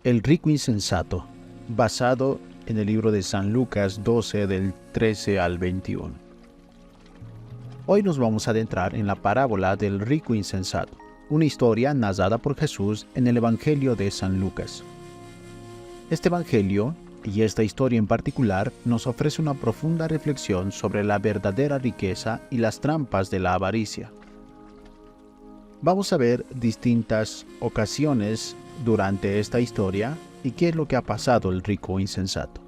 El rico insensato, basado en el libro de San Lucas 12 del 13 al 21. Hoy nos vamos a adentrar en la parábola del rico insensato, una historia narrada por Jesús en el Evangelio de San Lucas. Este Evangelio, y esta historia en particular, nos ofrece una profunda reflexión sobre la verdadera riqueza y las trampas de la avaricia. Vamos a ver distintas ocasiones durante esta historia y qué es lo que ha pasado el rico insensato.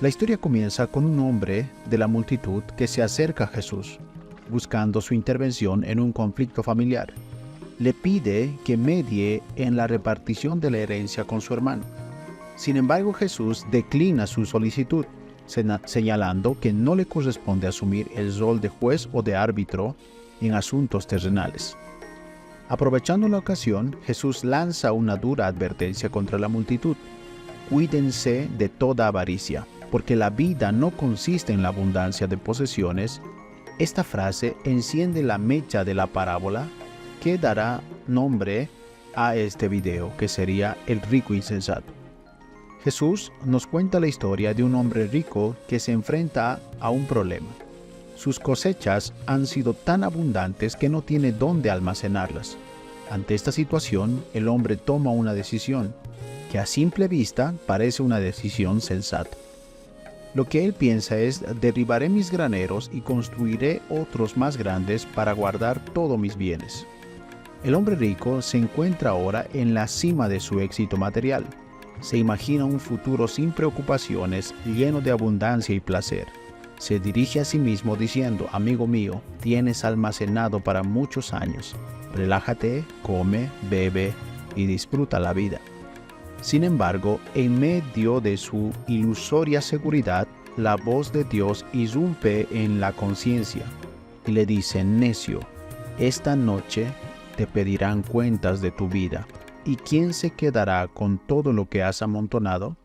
La historia comienza con un hombre de la multitud que se acerca a Jesús, buscando su intervención en un conflicto familiar. Le pide que medie en la repartición de la herencia con su hermano. Sin embargo, Jesús declina su solicitud, señalando que no le corresponde asumir el rol de juez o de árbitro en asuntos terrenales. Aprovechando la ocasión, Jesús lanza una dura advertencia contra la multitud. Cuídense de toda avaricia, porque la vida no consiste en la abundancia de posesiones. Esta frase enciende la mecha de la parábola que dará nombre a este video, que sería el rico insensato. Jesús nos cuenta la historia de un hombre rico que se enfrenta a un problema. Sus cosechas han sido tan abundantes que no tiene dónde almacenarlas. Ante esta situación, el hombre toma una decisión que a simple vista parece una decisión sensata. Lo que él piensa es: derribaré mis graneros y construiré otros más grandes para guardar todos mis bienes. El hombre rico se encuentra ahora en la cima de su éxito material. Se imagina un futuro sin preocupaciones, lleno de abundancia y placer. Se dirige a sí mismo diciendo: amigo mío, tienes almacenado para muchos años. Relájate, come, bebe y disfruta la vida. Sin embargo, en medio de su ilusoria seguridad, la voz de Dios irrumpe en la conciencia y le dice: necio, esta noche te pedirán cuentas de tu vida. ¿Y quién se quedará con todo lo que has amontonado?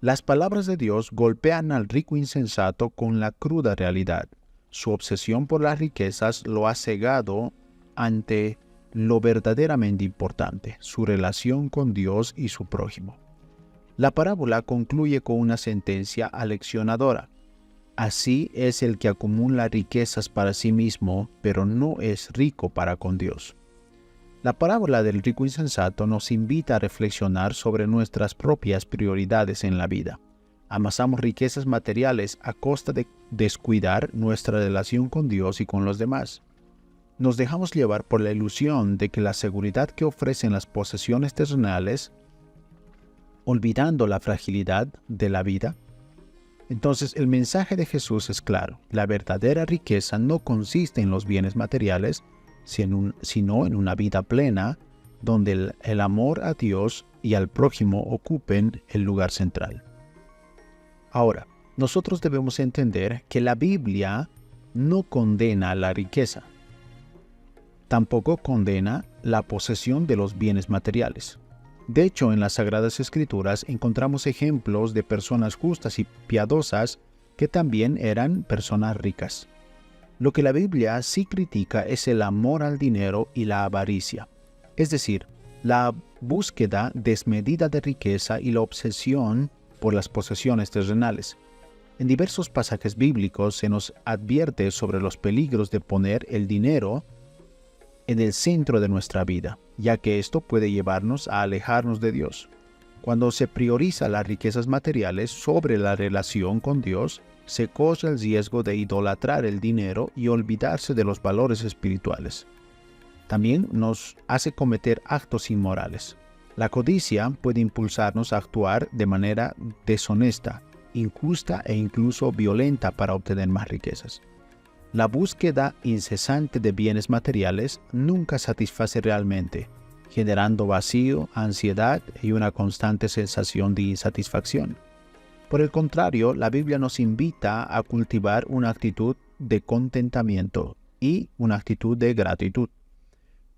Las palabras de Dios golpean al rico insensato con la cruda realidad. Su obsesión por las riquezas lo ha cegado ante lo verdaderamente importante: su relación con Dios y su prójimo. La parábola concluye con una sentencia aleccionadora. Así es el que acumula riquezas para sí mismo, pero no es rico para con Dios. La parábola del rico insensato nos invita a reflexionar sobre nuestras propias prioridades en la vida. Amasamos riquezas materiales a costa de descuidar nuestra relación con Dios y con los demás. Nos dejamos llevar por la ilusión de que la seguridad que ofrecen las posesiones terrenales, olvidando la fragilidad de la vida. Entonces, el mensaje de Jesús es claro: la verdadera riqueza no consiste en los bienes materiales, sino en una vida plena, donde el amor a Dios y al prójimo ocupen el lugar central. Ahora, nosotros debemos entender que la Biblia no condena la riqueza. Tampoco condena la posesión de los bienes materiales. De hecho, en las Sagradas Escrituras encontramos ejemplos de personas justas y piadosas que también eran personas ricas. Lo que la Biblia sí critica es el amor al dinero y la avaricia, es decir, la búsqueda desmedida de riqueza y la obsesión por las posesiones terrenales. En diversos pasajes bíblicos se nos advierte sobre los peligros de poner el dinero en el centro de nuestra vida, ya que esto puede llevarnos a alejarnos de Dios. Cuando se prioriza las riquezas materiales sobre la relación con Dios, se corre el riesgo de idolatrar el dinero y olvidarse de los valores espirituales. También nos hace cometer actos inmorales. La codicia puede impulsarnos a actuar de manera deshonesta, injusta e incluso violenta para obtener más riquezas. La búsqueda incesante de bienes materiales nunca satisface realmente, generando vacío, ansiedad y una constante sensación de insatisfacción. Por el contrario, la Biblia nos invita a cultivar una actitud de contentamiento y una actitud de gratitud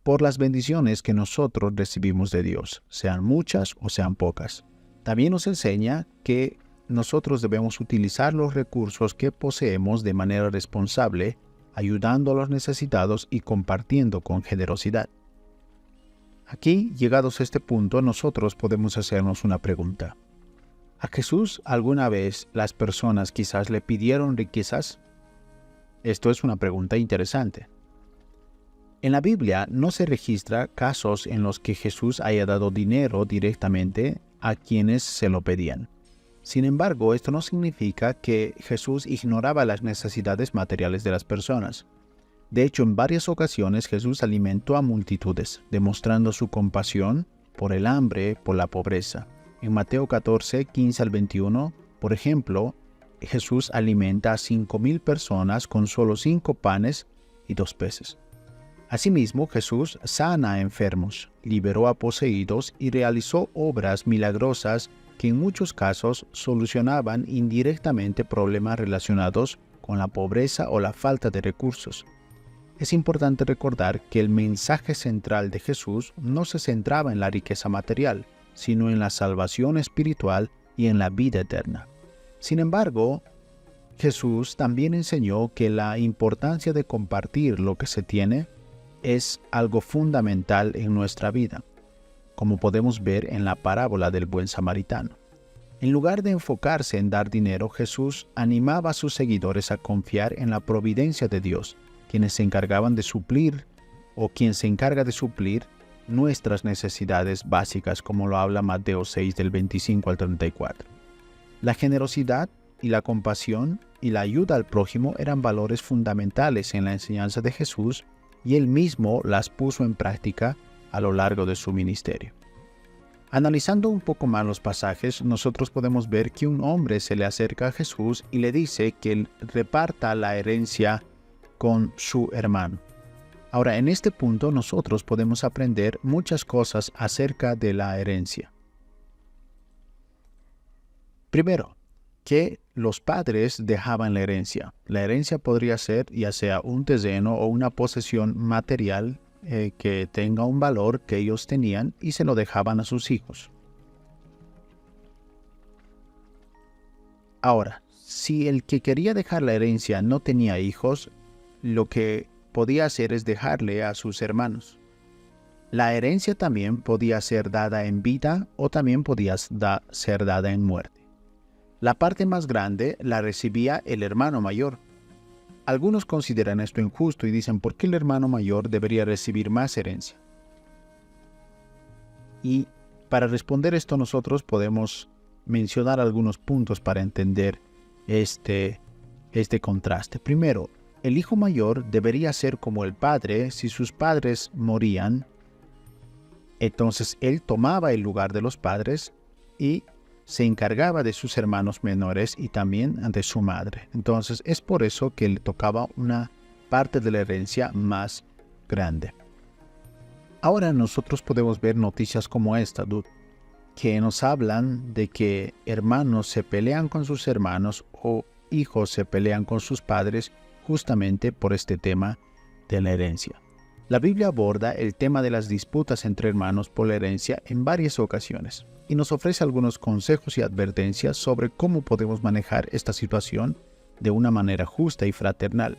por las bendiciones que nosotros recibimos de Dios, sean muchas o sean pocas. También nos enseña que nosotros debemos utilizar los recursos que poseemos de manera responsable, ayudando a los necesitados y compartiendo con generosidad. Aquí, llegados a este punto, nosotros podemos hacernos una pregunta. ¿A Jesús alguna vez las personas quizás le pidieron riquezas? Esto es una pregunta interesante. En la Biblia no se registra casos en los que Jesús haya dado dinero directamente a quienes se lo pedían. Sin embargo, esto no significa que Jesús ignoraba las necesidades materiales de las personas. De hecho, en varias ocasiones Jesús alimentó a multitudes, demostrando su compasión por el hambre, por la pobreza. En Mateo 14, 15 al 21, por ejemplo, Jesús alimenta a 5,000 personas con solo 5 panes y 2 peces. Asimismo, Jesús sana a enfermos, liberó a poseídos y realizó obras milagrosas que en muchos casos solucionaban indirectamente problemas relacionados con la pobreza o la falta de recursos. Es importante recordar que el mensaje central de Jesús no se centraba en la riqueza material, sino en la salvación espiritual y en la vida eterna. Sin embargo, Jesús también enseñó que la importancia de compartir lo que se tiene es algo fundamental en nuestra vida, como podemos ver en la parábola del buen samaritano. En lugar de enfocarse en dar dinero, Jesús animaba a sus seguidores a confiar en la providencia de Dios, quien se encarga de suplir nuestras necesidades básicas, como lo habla Mateo 6 del 25 al 34. La generosidad y la compasión y la ayuda al prójimo eran valores fundamentales en la enseñanza de Jesús, y él mismo las puso en práctica a lo largo de su ministerio. Analizando un poco más los pasajes, nosotros podemos ver que un hombre se le acerca a Jesús y le dice que él reparta la herencia con su hermano. Ahora, en este punto nosotros podemos aprender muchas cosas acerca de la herencia. Primero, que los padres dejaban la herencia. La herencia podría ser ya sea un terreno o una posesión material que tenga un valor que ellos tenían y se lo dejaban a sus hijos. Ahora, si el que quería dejar la herencia no tenía hijos, lo que podía hacer es dejarle a sus hermanos. La herencia también podía ser dada en vida o también podía ser dada en muerte. La parte más grande la recibía el hermano mayor. Algunos consideran esto injusto y dicen, ¿por qué el hermano mayor debería recibir más herencia? Y para responder esto nosotros podemos mencionar algunos puntos para entender este contraste. Primero, el hijo mayor debería ser como el padre. Si sus padres morían, entonces él tomaba el lugar de los padres y se encargaba de sus hermanos menores y también de su madre. Entonces es por eso que le tocaba una parte de la herencia más grande. Ahora nosotros podemos ver noticias como esta, que nos hablan de que hermanos se pelean con sus hermanos o hijos se pelean con sus padres justamente por este tema de la herencia. La Biblia aborda el tema de las disputas entre hermanos por la herencia en varias ocasiones y nos ofrece algunos consejos y advertencias sobre cómo podemos manejar esta situación de una manera justa y fraternal.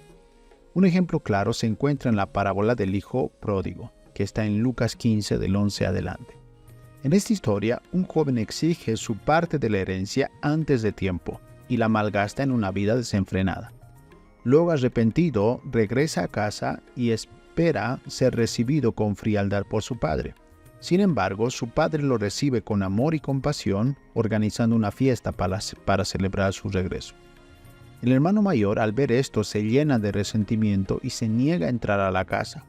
Un ejemplo claro se encuentra en la parábola del hijo pródigo, que está en Lucas 15 del 11 adelante. En esta historia, un joven exige su parte de la herencia antes de tiempo y la malgasta en una vida desenfrenada. Luego, arrepentido, regresa a casa y espera ser recibido con frialdad por su padre. Sin embargo, su padre lo recibe con amor y compasión, organizando una fiesta para celebrar su regreso. El hermano mayor, al ver esto, se llena de resentimiento y se niega a entrar a la casa.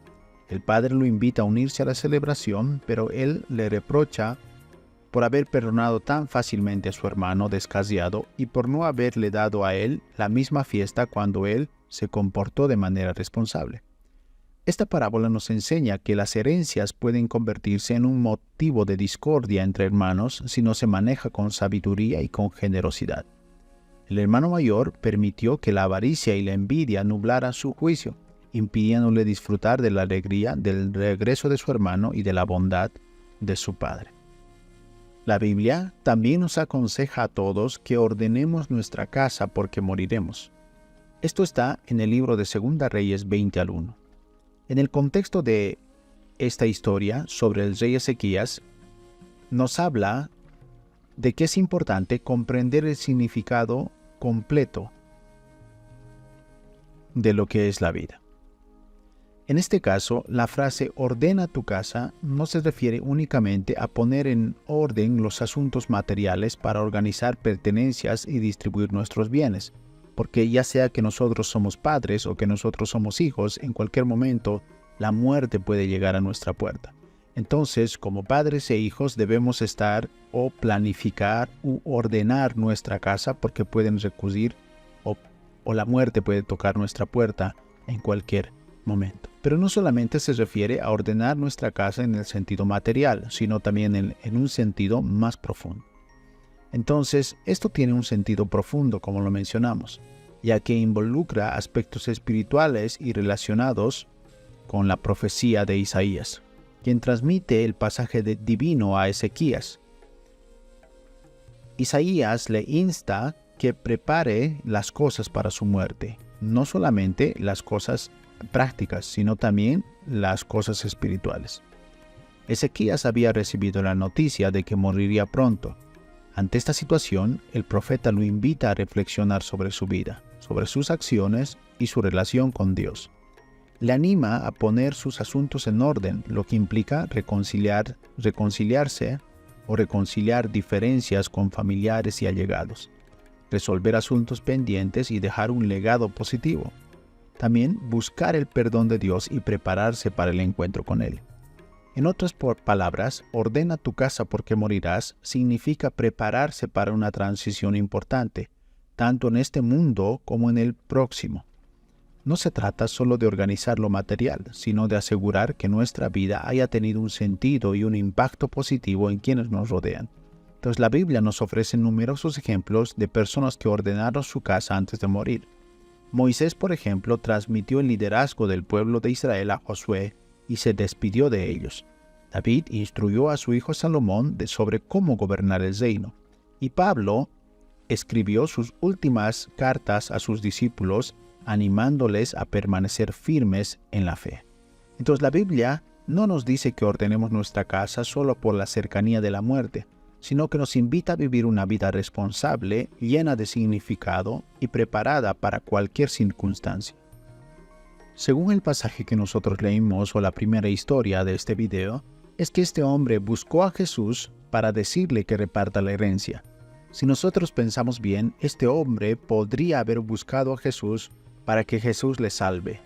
El padre lo invita a unirse a la celebración, pero él le reprocha por haber perdonado tan fácilmente a su hermano descasiado y por no haberle dado a él la misma fiesta cuando él se comportó de manera responsable. Esta parábola nos enseña que las herencias pueden convertirse en un motivo de discordia entre hermanos si no se maneja con sabiduría y con generosidad. El hermano mayor permitió que la avaricia y la envidia nublaran su juicio, impidiéndole disfrutar de la alegría del regreso de su hermano y de la bondad de su padre. La Biblia también nos aconseja a todos que ordenemos nuestra casa porque moriremos. Esto está en el libro de 2 Reyes 20 al 1. En el contexto de esta historia sobre el rey Ezequías nos habla de que es importante comprender el significado completo de lo que es la vida. En este caso, la frase ordena tu casa no se refiere únicamente a poner en orden los asuntos materiales para organizar pertenencias y distribuir nuestros bienes, porque ya sea que nosotros somos padres o que nosotros somos hijos, en cualquier momento la muerte puede llegar a nuestra puerta. Entonces, como padres e hijos debemos estar o planificar u ordenar nuestra casa porque pueden recurrir o la muerte puede tocar nuestra puerta en cualquier momento. Pero no solamente se refiere a ordenar nuestra casa en el sentido material, sino también en un sentido más profundo. Entonces, esto tiene un sentido profundo, como lo mencionamos, ya que involucra aspectos espirituales y relacionados con la profecía de Isaías, quien transmite el pasaje divino a Ezequías. Isaías le insta que prepare las cosas para su muerte, no solamente las cosas prácticas, sino también las cosas espirituales. Ezequías había recibido la noticia de que moriría pronto. Ante esta situación, el profeta lo invita a reflexionar sobre su vida, sobre sus acciones y su relación con Dios. Le anima a poner sus asuntos en orden, lo que implica reconciliarse o reconciliar diferencias con familiares y allegados, resolver asuntos pendientes y dejar un legado positivo. También buscar el perdón de Dios y prepararse para el encuentro con Él. En otras palabras, ordena tu casa porque morirás significa prepararse para una transición importante, tanto en este mundo como en el próximo. No se trata solo de organizar lo material, sino de asegurar que nuestra vida haya tenido un sentido y un impacto positivo en quienes nos rodean. Entonces la Biblia nos ofrece numerosos ejemplos de personas que ordenaron su casa antes de morir. Moisés, por ejemplo, transmitió el liderazgo del pueblo de Israel a Josué y se despidió de ellos. David instruyó a su hijo Salomón sobre cómo gobernar el reino. Y Pablo escribió sus últimas cartas a sus discípulos, animándoles a permanecer firmes en la fe. Entonces la Biblia no nos dice que ordenemos nuestra casa solo por la cercanía de la muerte, sino que nos invita a vivir una vida responsable, llena de significado y preparada para cualquier circunstancia. Según el pasaje que nosotros leímos o la primera historia de este video, es que este hombre buscó a Jesús para decirle que reparta la herencia. Si nosotros pensamos bien, este hombre podría haber buscado a Jesús para que Jesús le salve,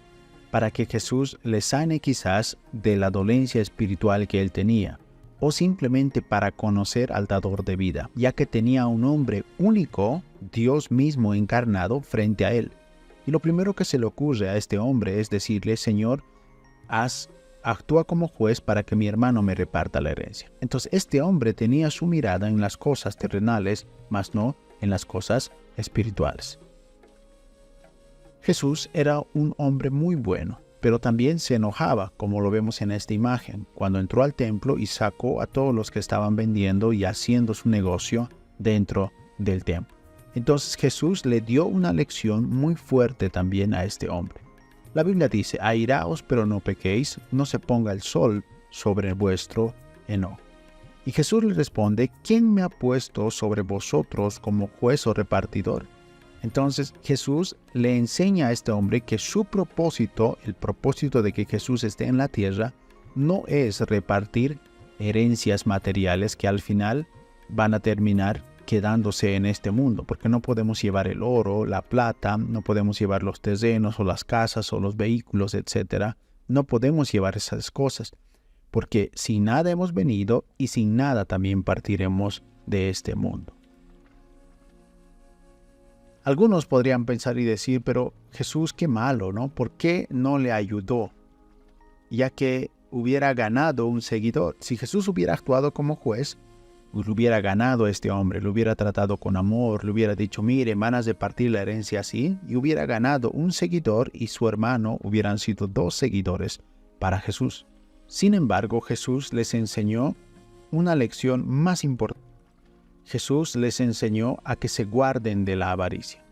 para que Jesús le sane quizás de la dolencia espiritual que él tenía, o simplemente para conocer al dador de vida, ya que tenía un hombre único, Dios mismo encarnado, frente a él. Y lo primero que se le ocurre a este hombre es decirle: Señor, actúa como juez para que mi hermano me reparta la herencia. Entonces este hombre tenía su mirada en las cosas terrenales, mas no en las cosas espirituales. Jesús era un hombre muy bueno, pero también se enojaba, como lo vemos en esta imagen, cuando entró al templo y sacó a todos los que estaban vendiendo y haciendo su negocio dentro del templo. Entonces Jesús le dio una lección muy fuerte también a este hombre. La Biblia dice: airaos pero no pequéis, no se ponga el sol sobre vuestro enojo. Y Jesús le responde: ¿quién me ha puesto sobre vosotros como juez o repartidor? Entonces Jesús le enseña a este hombre que su propósito, el propósito de que Jesús esté en la tierra, no es repartir herencias materiales que al final van a terminar quedándose en este mundo, porque no podemos llevar el oro, la plata, no podemos llevar los terrenos o las casas o los vehículos, etc. No podemos llevar esas cosas, porque sin nada hemos venido y sin nada también partiremos de este mundo. Algunos podrían pensar y decir: pero Jesús, qué malo, ¿no? ¿Por qué no le ayudó? Ya que hubiera ganado un seguidor. Si Jesús hubiera actuado como juez, lo hubiera ganado a este hombre, lo hubiera tratado con amor, le hubiera dicho: mire, van a repartir la herencia así, y hubiera ganado un seguidor y su hermano hubieran sido 2 seguidores para Jesús. Sin embargo, Jesús les enseñó una lección más importante. Jesús les enseñó a que se guarden de la avaricia.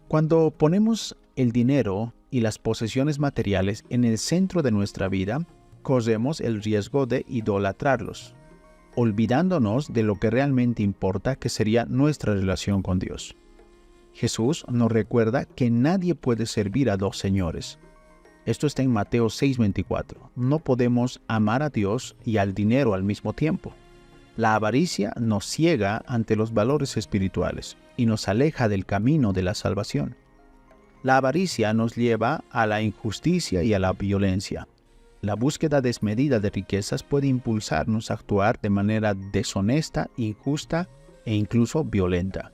Cuando ponemos el dinero y las posesiones materiales en el centro de nuestra vida, corremos el riesgo de idolatrarlos, olvidándonos de lo que realmente importa, que sería nuestra relación con Dios. Jesús nos recuerda que nadie puede servir a dos señores. Esto está en Mateo 6:24. No podemos amar a Dios y al dinero al mismo tiempo. La avaricia nos ciega ante los valores espirituales y nos aleja del camino de la salvación. La avaricia nos lleva a la injusticia y a la violencia. La búsqueda desmedida de riquezas puede impulsarnos a actuar de manera deshonesta, injusta e incluso violenta.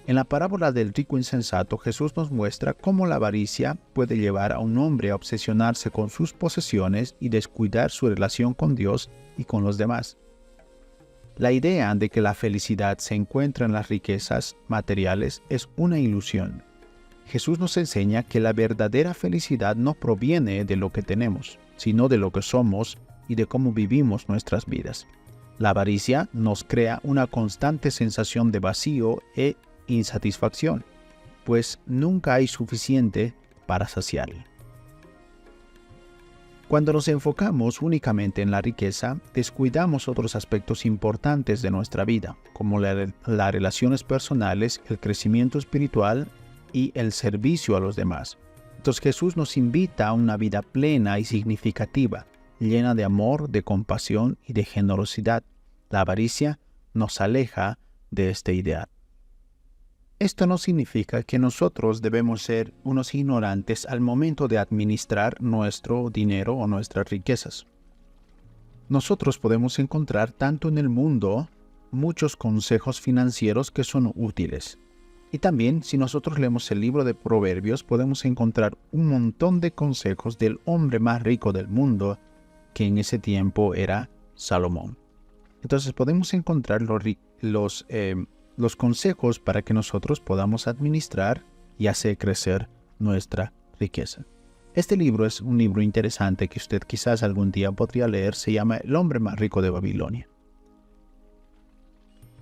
En la parábola del rico insensato, Jesús nos muestra cómo la avaricia puede llevar a un hombre a obsesionarse con sus posesiones y descuidar su relación con Dios y con los demás. La idea de que la felicidad se encuentra en las riquezas materiales es una ilusión. Jesús nos enseña que la verdadera felicidad no proviene de lo que tenemos, sino de lo que somos y de cómo vivimos nuestras vidas. La avaricia nos crea una constante sensación de vacío e insatisfacción, pues nunca hay suficiente para saciarla. Cuando nos enfocamos únicamente en la riqueza, descuidamos otros aspectos importantes de nuestra vida, como las relaciones personales, el crecimiento espiritual y el servicio a los demás. Entonces Jesús nos invita a una vida plena y significativa, llena de amor, de compasión y de generosidad. La avaricia nos aleja de este ideal. Esto no significa que nosotros debemos ser unos ignorantes al momento de administrar nuestro dinero o nuestras riquezas. Nosotros podemos encontrar tanto en el mundo muchos consejos financieros que son útiles. Y también, si nosotros leemos el libro de Proverbios, podemos encontrar un montón de consejos del hombre más rico del mundo, que en ese tiempo era Salomón. Entonces podemos encontrar los consejos para que nosotros podamos administrar y hacer crecer nuestra riqueza. Este libro es un libro interesante que usted quizás algún día podría leer. Se llama El hombre más rico de Babilonia.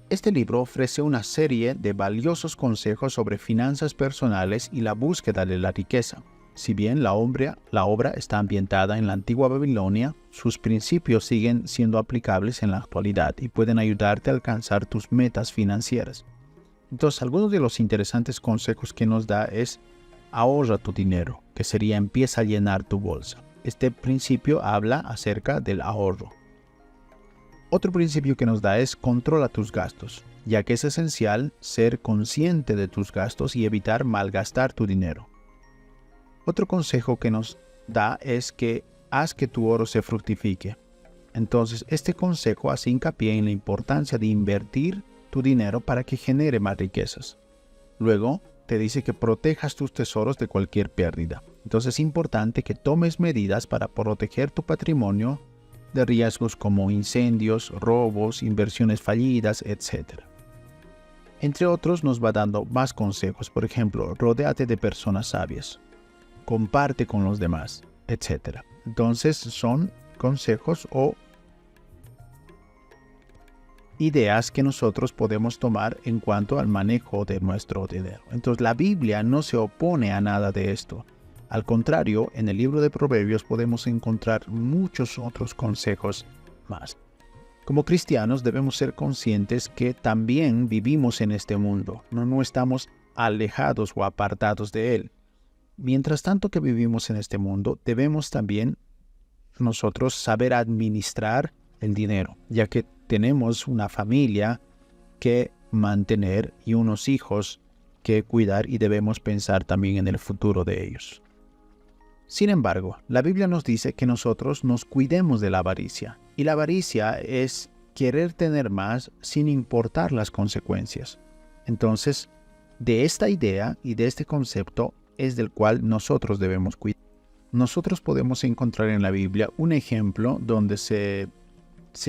Este libro ofrece una serie de valiosos consejos sobre finanzas personales y la búsqueda de la riqueza. Si bien la obra está ambientada en la antigua Babilonia, sus principios siguen siendo aplicables en la actualidad y pueden ayudarte a alcanzar tus metas financieras. Entonces, algunos de los interesantes consejos que nos da es: ahorra tu dinero, que sería empieza a llenar tu bolsa. Este principio habla acerca del ahorro. Otro principio que nos da es: controla tus gastos, ya que es esencial ser consciente de tus gastos y evitar malgastar tu dinero. Otro consejo que nos da es que haz que tu oro se fructifique. Entonces, este consejo hace hincapié en la importancia de invertir tu dinero para que genere más riquezas. Luego, te dice que protejas tus tesoros de cualquier pérdida. Entonces, es importante que tomes medidas para proteger tu patrimonio de riesgos como incendios, robos, inversiones fallidas, etc. Entre otros, nos va dando más consejos. Por ejemplo, rodéate de personas sabias, comparte con los demás, etc. Entonces, son consejos o ideas que nosotros podemos tomar en cuanto al manejo de nuestro dinero. Entonces, la Biblia no se opone a nada de esto. Al contrario, en el libro de Proverbios podemos encontrar muchos otros consejos más. Como cristianos debemos ser conscientes que también vivimos en este mundo, no estamos alejados o apartados de él. Mientras tanto que vivimos en este mundo, debemos también nosotros saber administrar el dinero, ya que tenemos una familia que mantener y unos hijos que cuidar y debemos pensar también en el futuro de ellos. Sin embargo, la Biblia nos dice que nosotros nos cuidemos de la avaricia, y la avaricia es querer tener más sin importar las consecuencias. Entonces, de esta idea y de este concepto es del cual nosotros debemos cuidar. Nosotros podemos encontrar en la Biblia un ejemplo donde se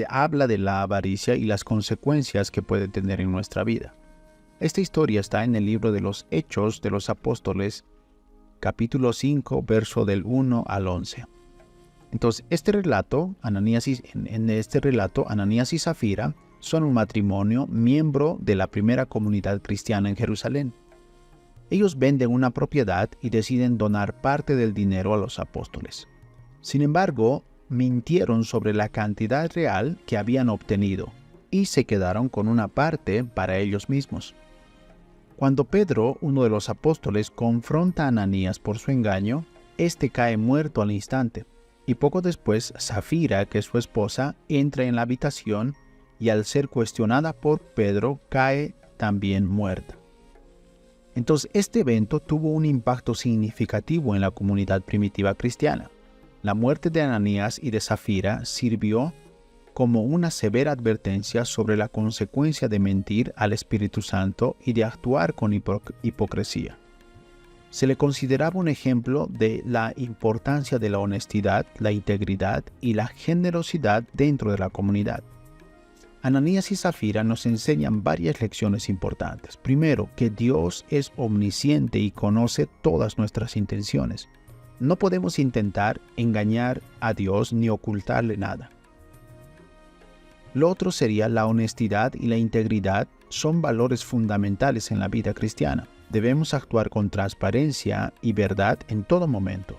habla de la avaricia y las consecuencias que puede tener en nuestra vida. Esta historia está en el libro de los Hechos de los Apóstoles, capítulo 5, verso del 1 al 11. Entonces, en este relato, Ananías y Zafira son un matrimonio miembro de la primera comunidad cristiana en Jerusalén. Ellos venden una propiedad y deciden donar parte del dinero a los apóstoles. Sin embargo, mintieron sobre la cantidad real que habían obtenido y se quedaron con una parte para ellos mismos. Cuando Pedro, uno de los apóstoles, confronta a Ananías por su engaño, este cae muerto al instante, y poco después Safira, que es su esposa, entra en la habitación y al ser cuestionada por Pedro cae también muerta. Entonces, este evento tuvo un impacto significativo en la comunidad primitiva cristiana. La muerte de Ananías y de Safira sirvió como una severa advertencia sobre la consecuencia de mentir al Espíritu Santo y de actuar con hipocresía. Se le consideraba un ejemplo de la importancia de la honestidad, la integridad y la generosidad dentro de la comunidad. Ananías y Safira nos enseñan varias lecciones importantes. Primero, que Dios es omnisciente y conoce todas nuestras intenciones. No podemos intentar engañar a Dios ni ocultarle nada. Lo otro sería la honestidad y la integridad son valores fundamentales en la vida cristiana. Debemos actuar con transparencia y verdad en todo momento.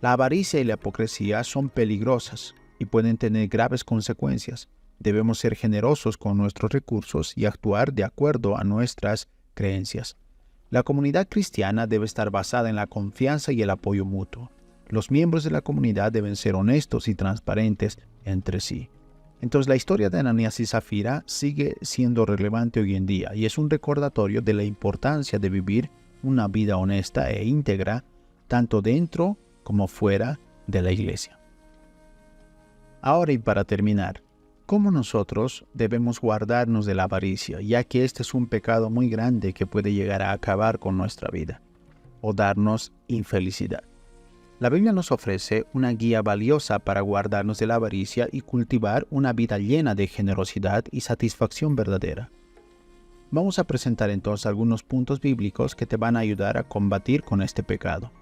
La avaricia y la hipocresía son peligrosas y pueden tener graves consecuencias. Debemos ser generosos con nuestros recursos y actuar de acuerdo a nuestras creencias. La comunidad cristiana debe estar basada en la confianza y el apoyo mutuo. Los miembros de la comunidad deben ser honestos y transparentes entre sí. Entonces, la historia de Ananías y Safira sigue siendo relevante hoy en día y es un recordatorio de la importancia de vivir una vida honesta e íntegra, tanto dentro como fuera de la iglesia. Ahora y para terminar, ¿cómo nosotros debemos guardarnos de la avaricia, ya que este es un pecado muy grande que puede llegar a acabar con nuestra vida o darnos infelicidad? La Biblia nos ofrece una guía valiosa para guardarnos de la avaricia y cultivar una vida llena de generosidad y satisfacción verdadera. Vamos a presentar entonces algunos puntos bíblicos que te van a ayudar a combatir con este pecado.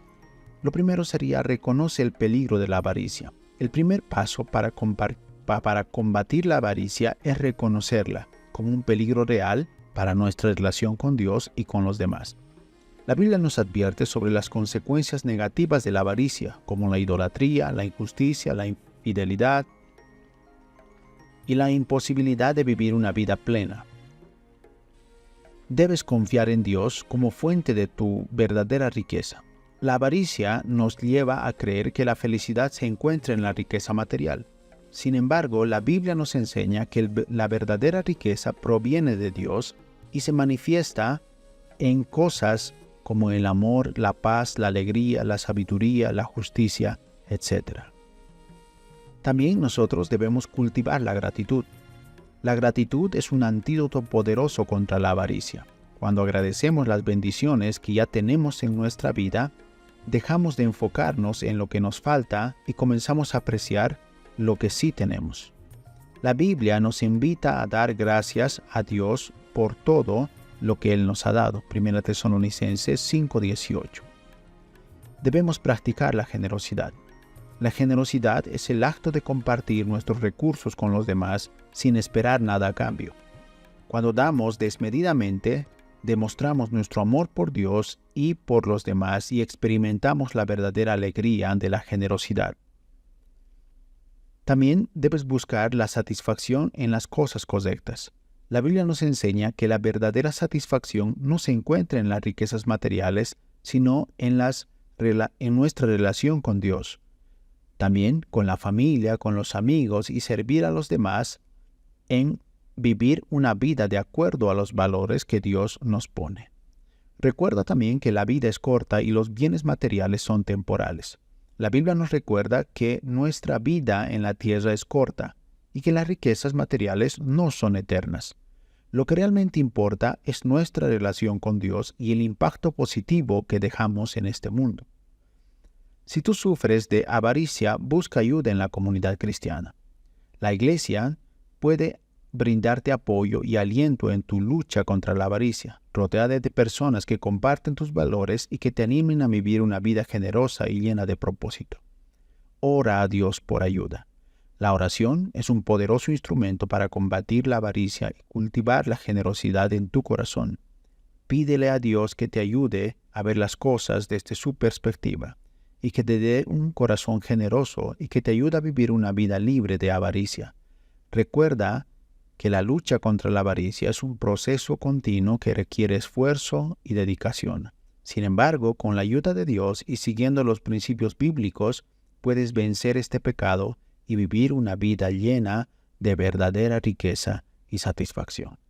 Lo primero sería reconoce el peligro de la avaricia. El primer paso para combatir la avaricia es reconocerla como un peligro real para nuestra relación con Dios y con los demás. La Biblia nos advierte sobre las consecuencias negativas de la avaricia, como la idolatría, la injusticia, la infidelidad y la imposibilidad de vivir una vida plena. Debes confiar en Dios como fuente de tu verdadera riqueza. La avaricia nos lleva a creer que la felicidad se encuentra en la riqueza material. Sin embargo, la Biblia nos enseña que la verdadera riqueza proviene de Dios y se manifiesta en cosas como el amor, la paz, la alegría, la sabiduría, la justicia, etc. También nosotros debemos cultivar la gratitud. La gratitud es un antídoto poderoso contra la avaricia. Cuando agradecemos las bendiciones que ya tenemos en nuestra vida, dejamos de enfocarnos en lo que nos falta y comenzamos a apreciar lo que sí tenemos. La Biblia nos invita a dar gracias a Dios por todo lo que Él nos ha dado. 1 Tesalonicenses 5:18. Debemos practicar la generosidad. La generosidad es el acto de compartir nuestros recursos con los demás sin esperar nada a cambio. Cuando damos desmedidamente, demostramos nuestro amor por Dios y por los demás y experimentamos la verdadera alegría de la generosidad. También debes buscar la satisfacción en las cosas correctas. La Biblia nos enseña que la verdadera satisfacción no se encuentra en las riquezas materiales, sino en nuestra relación con Dios. También con la familia, con los amigos y servir a los demás en vivir una vida de acuerdo a los valores que Dios nos pone. Recuerda también que la vida es corta y los bienes materiales son temporales. La Biblia nos recuerda que nuestra vida en la tierra es corta y que las riquezas materiales no son eternas. Lo que realmente importa es nuestra relación con Dios y el impacto positivo que dejamos en este mundo. Si tú sufres de avaricia, busca ayuda en la comunidad cristiana. La iglesia puede brindarte apoyo y aliento en tu lucha contra la avaricia. Rodéate de personas que comparten tus valores y que te animen a vivir una vida generosa y llena de propósito. Ora a Dios por ayuda. La oración es un poderoso instrumento para combatir la avaricia y cultivar la generosidad en tu corazón. Pídele a Dios que te ayude a ver las cosas desde su perspectiva y que te dé un corazón generoso y que te ayude a vivir una vida libre de avaricia. Recuerda que la lucha contra la avaricia es un proceso continuo que requiere esfuerzo y dedicación. Sin embargo, con la ayuda de Dios y siguiendo los principios bíblicos, puedes vencer este pecado y vivir una vida llena de verdadera riqueza y satisfacción.